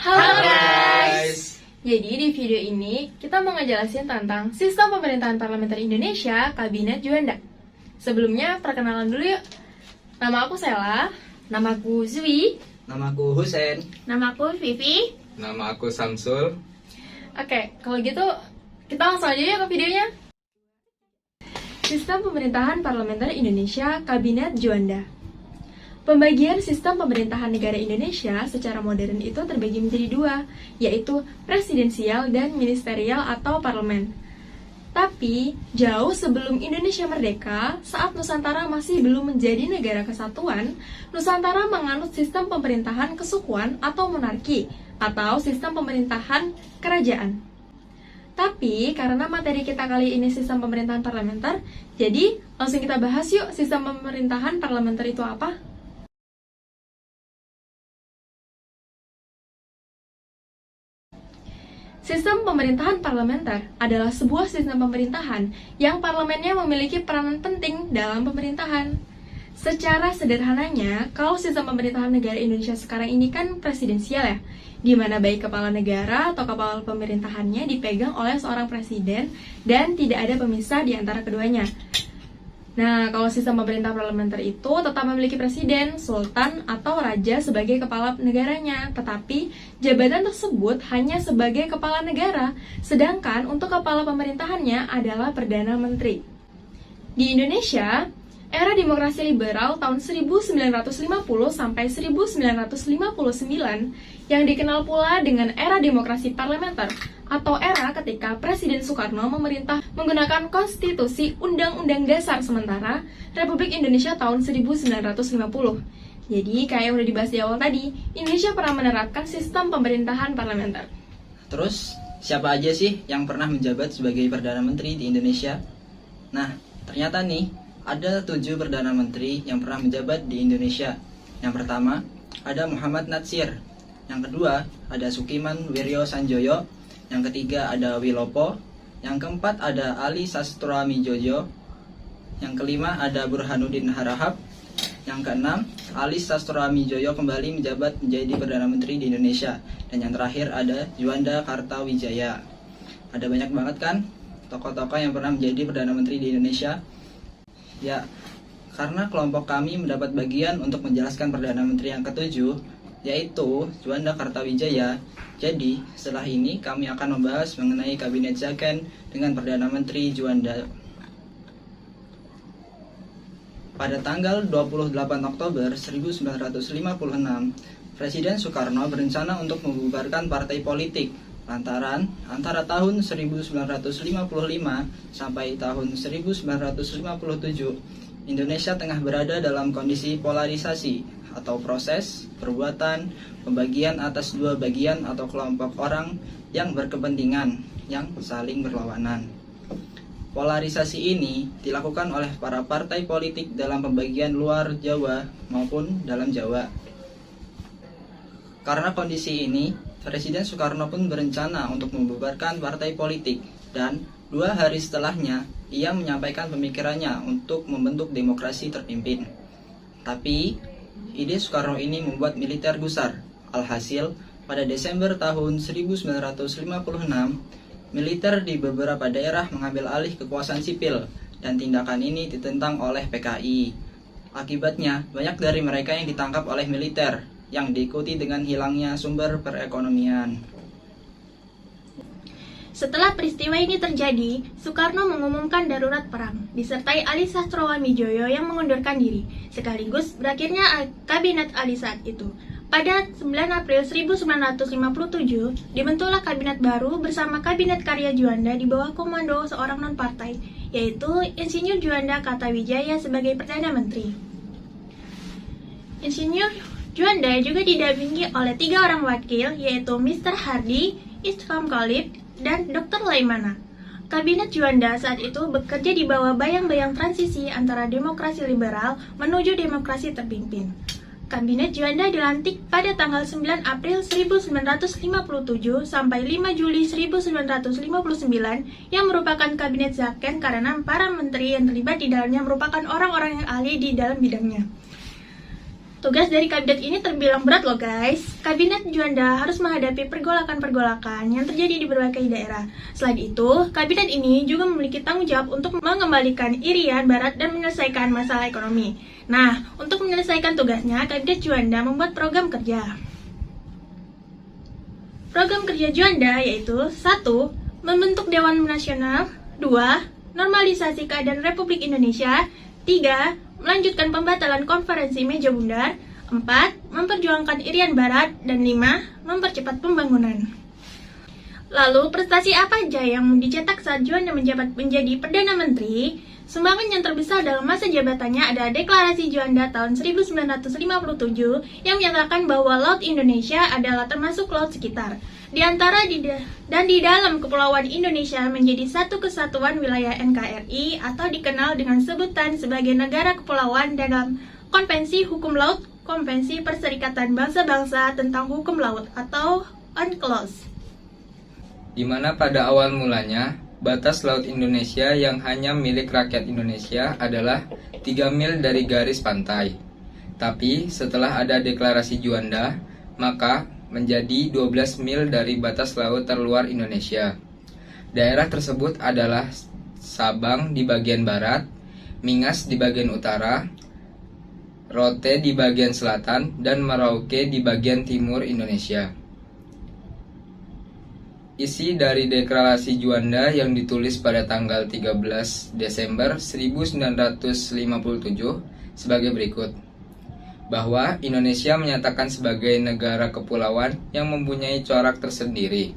Halo guys! Jadi di video ini kita mau ngejelasin tentang sistem pemerintahan parlementer Indonesia Kabinet Juanda. Sebelumnya perkenalan dulu yuk. Nama aku Sela, namaku Zwi, Namaku Husen. Namaku Vivi. Nama aku Samsul. Oke, kalau gitu kita langsung aja yuk ke videonya. Sistem pemerintahan parlementer Indonesia Kabinet Juanda. Pembagian sistem pemerintahan negara Indonesia secara modern itu terbagi menjadi dua, yaitu presidensial dan ministerial atau parlemen. Tapi, jauh sebelum Indonesia merdeka, saat Nusantara masih belum menjadi negara kesatuan, Nusantara menganut sistem pemerintahan kesukuan atau monarki, atau sistem pemerintahan kerajaan. Tapi, karena materi kita kali ini sistem pemerintahan parlementer, jadi langsung kita bahas yuk sistem pemerintahan parlementer itu apa? Sistem pemerintahan parlementer adalah sebuah sistem pemerintahan yang parlemennya memiliki peranan penting dalam pemerintahan. Secara sederhananya, kalau sistem pemerintahan negara Indonesia sekarang ini kan presidensial ya, di mana baik kepala negara atau kepala pemerintahannya dipegang oleh seorang presiden dan tidak ada pemisah di antara keduanya. Nah, kalau sistem pemerintah parlementer itu tetap memiliki presiden, sultan, atau raja sebagai kepala negaranya. Tetapi, jabatan tersebut hanya sebagai kepala negara, sedangkan untuk kepala pemerintahannya adalah Perdana Menteri. Di Indonesia, era demokrasi liberal tahun 1950 sampai 1959 yang dikenal pula dengan era demokrasi parlementer atau era ketika Presiden Soekarno memerintah menggunakan konstitusi Undang-Undang Dasar Sementara Republik Indonesia tahun 1950. Jadi kayak yang udah dibahas di awal tadi, Indonesia pernah menerapkan sistem pemerintahan parlementer. Terus, siapa aja sih yang pernah menjabat sebagai Perdana Menteri di Indonesia? Nah, ternyata nih, ada 7 Perdana Menteri yang pernah menjabat di Indonesia. Yang pertama, ada Muhammad Natsir. Yang kedua, ada Sukiman Wiryo Sanjoyo. Yang ketiga, ada Wilopo. Yang keempat, ada Ali Sastroamidjojo. Yang kelima, ada Burhanuddin Harahap. Yang keenam, Ali Sastroamidjojo kembali menjabat menjadi Perdana Menteri di Indonesia. Dan yang terakhir, ada Juanda Kartawijaya. Ada banyak banget kan tokoh-tokoh yang pernah menjadi Perdana Menteri di Indonesia? Ya, karena kelompok kami mendapat bagian untuk menjelaskan Perdana Menteri yang ketujuh, yaitu Juanda Kartawijaya. Jadi, setelah ini kami akan membahas mengenai Kabinet Second dengan Perdana Menteri Juanda. Pada tanggal 28 Oktober 1956, Presiden Soekarno berencana untuk membubarkan partai politik lantaran antara tahun 1955 sampai tahun 1957 Indonesia tengah berada dalam kondisi polarisasi atau proses perbuatan pembagian atas dua bagian atau kelompok orang yang berkepentingan yang saling berlawanan. Polarisasi ini dilakukan oleh para partai politik dalam pembagian luar Jawa maupun dalam Jawa. Karena kondisi ini, Presiden Soekarno pun berencana untuk membubarkan partai politik dan 2 hari setelahnya ia menyampaikan pemikirannya untuk membentuk demokrasi terpimpin. Tapi, ide Soekarno ini membuat militer gusar. Alhasil, pada Desember tahun 1956, militer di beberapa daerah mengambil alih kekuasaan sipil dan tindakan ini ditentang oleh PKI. Akibatnya, banyak dari mereka yang ditangkap oleh militer yang diikuti dengan hilangnya sumber perekonomian. Setelah peristiwa ini terjadi, Soekarno mengumumkan darurat perang, disertai Ali Sastroamidjojo yang mengundurkan diri, sekaligus berakhirnya Kabinet Ali saat itu. Pada 9 April 1957, dibentuklah kabinet baru bersama Kabinet Karya Juanda di bawah komando seorang non-partai, yaitu Insinyur Juanda Kartawijaya sebagai Perdana Menteri. Insinyur Juanda juga didampingi oleh 3 orang wakil, yaitu Mr. Hardy, Isfam Khalid, dan Dr. Laimana. Kabinet Juanda saat itu bekerja di bawah bayang-bayang transisi antara demokrasi liberal menuju demokrasi terpimpin. Kabinet Juanda dilantik pada tanggal 9 April 1957 sampai 5 Juli 1959 yang merupakan kabinet second karena para menteri yang terlibat di dalamnya merupakan orang-orang yang ahli di dalam bidangnya. Tugas dari kabinet ini terbilang berat loh guys. Kabinet Juanda harus menghadapi pergolakan-pergolakan yang terjadi di berbagai daerah. Selain itu, kabinet ini juga memiliki tanggung jawab untuk mengembalikan Irian Barat dan menyelesaikan masalah ekonomi. Nah, untuk menyelesaikan tugasnya, kabinet Juanda membuat program kerja. Program kerja Juanda yaitu 1. Membentuk Dewan Nasional. 2. Normalisasi keadaan Republik Indonesia. 3. Melanjutkan pembatalan konferensi meja bundar. 4. Memperjuangkan Irian Barat. Dan 5. Mempercepat pembangunan. Lalu, prestasi apa aja yang dicetak saat Juanda menjabat menjadi Perdana Menteri? Sumbangan yang terbesar dalam masa jabatannya adalah Deklarasi Juanda tahun 1957 yang menyatakan bahwa Laut Indonesia adalah termasuk laut sekitar. Di dalam Kepulauan Indonesia menjadi satu kesatuan wilayah NKRI atau dikenal dengan sebutan sebagai negara kepulauan dalam Konvensi Hukum Laut, Konvensi Perserikatan Bangsa-Bangsa tentang Hukum Laut atau UNCLOS. Di mana pada awal mulanya, batas laut Indonesia yang hanya milik rakyat Indonesia adalah 3 mil dari garis pantai. Tapi setelah ada deklarasi Juanda, maka menjadi 12 mil dari batas laut terluar Indonesia. Daerah tersebut adalah Sabang di bagian barat, Mingas di bagian utara, Rote di bagian selatan, dan Merauke di bagian timur Indonesia. Isi dari deklarasi Juanda yang ditulis pada tanggal 13 Desember 1957 sebagai berikut. Bahwa Indonesia menyatakan sebagai negara kepulauan yang mempunyai corak tersendiri.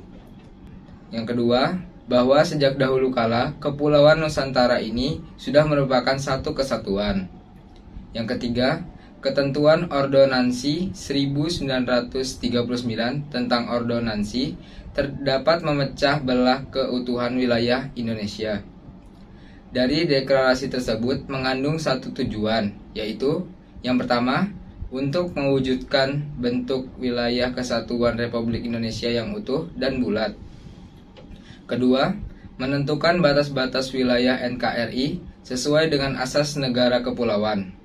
Yang kedua, bahwa sejak dahulu kala Kepulauan Nusantara ini sudah merupakan satu kesatuan. Yang ketiga, Ketentuan Ordonansi 1939 tentang ordonansi terdapat memecah belah keutuhan wilayah Indonesia. Dari deklarasi tersebut mengandung satu tujuan, yaitu yang pertama, untuk mewujudkan bentuk wilayah kesatuan Republik Indonesia yang utuh dan bulat. Kedua, menentukan batas-batas wilayah NKRI sesuai dengan asas negara kepulauan.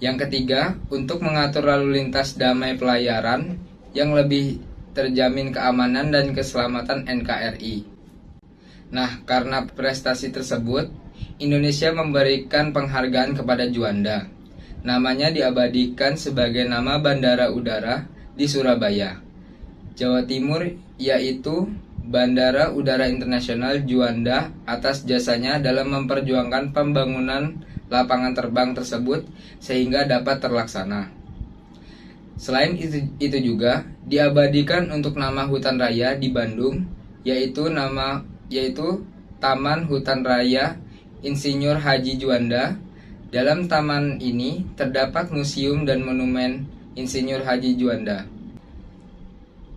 Yang ketiga, untuk mengatur lalu lintas damai pelayaran yang lebih terjamin keamanan dan keselamatan NKRI. Nah, karena prestasi tersebut, Indonesia memberikan penghargaan kepada Juanda. Namanya diabadikan sebagai nama Bandara Udara di Surabaya, Jawa Timur, yaitu Bandara Udara Internasional Juanda atas jasanya dalam memperjuangkan pembangunan lapangan terbang tersebut sehingga dapat terlaksana. Selain itu juga diabadikan untuk nama hutan raya di Bandung, yaitu Taman Hutan Raya Insinyur Haji Juanda. Dalam taman ini terdapat museum dan monumen Insinyur Haji Juanda.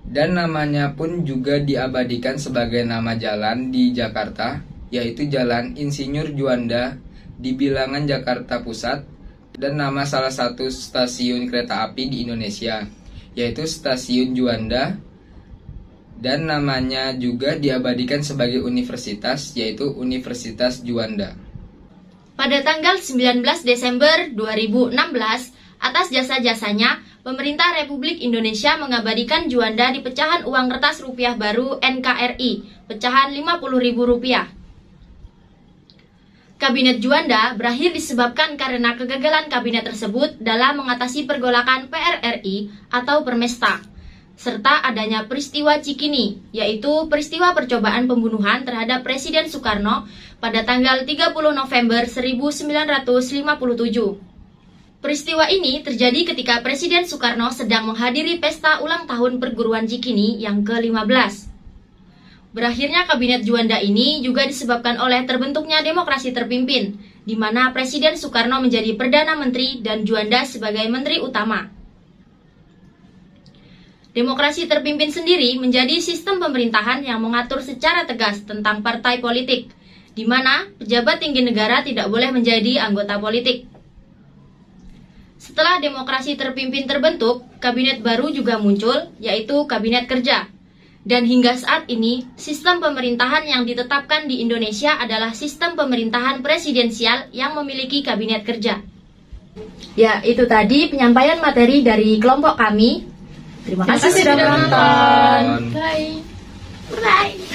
Dan namanya pun juga diabadikan sebagai nama jalan di Jakarta, yaitu Jalan Insinyur Juanda di Bilangan Jakarta Pusat, dan nama salah satu stasiun kereta api di Indonesia, yaitu Stasiun Juanda, dan namanya juga diabadikan sebagai universitas, yaitu Universitas Juanda. Pada tanggal 19 Desember 2016, atas jasa-jasanya, pemerintah Republik Indonesia mengabadikan Juanda di pecahan uang kertas rupiah baru NKRI, pecahan Rp50.000. Kabinet Juanda berakhir disebabkan karena kegagalan kabinet tersebut dalam mengatasi pergolakan PRRI atau Permesta, serta adanya peristiwa Cikini, yaitu peristiwa percobaan pembunuhan terhadap Presiden Soekarno pada tanggal 30 November 1957. Peristiwa ini terjadi ketika Presiden Soekarno sedang menghadiri pesta ulang tahun perguruan Cikini yang ke-15. Berakhirnya kabinet Juanda ini juga disebabkan oleh terbentuknya demokrasi terpimpin, di mana Presiden Soekarno menjadi Perdana Menteri dan Juanda sebagai Menteri Utama. Demokrasi terpimpin sendiri menjadi sistem pemerintahan yang mengatur secara tegas tentang partai politik, di mana pejabat tinggi negara tidak boleh menjadi anggota politik. Setelah demokrasi terpimpin terbentuk, kabinet baru juga muncul, yaitu Kabinet Kerja. Dan hingga saat ini, sistem pemerintahan yang ditetapkan di Indonesia adalah sistem pemerintahan presidensial yang memiliki kabinet kerja. Ya, itu tadi penyampaian materi dari kelompok kami. Terima kasih sudah menonton. Bye. Bye.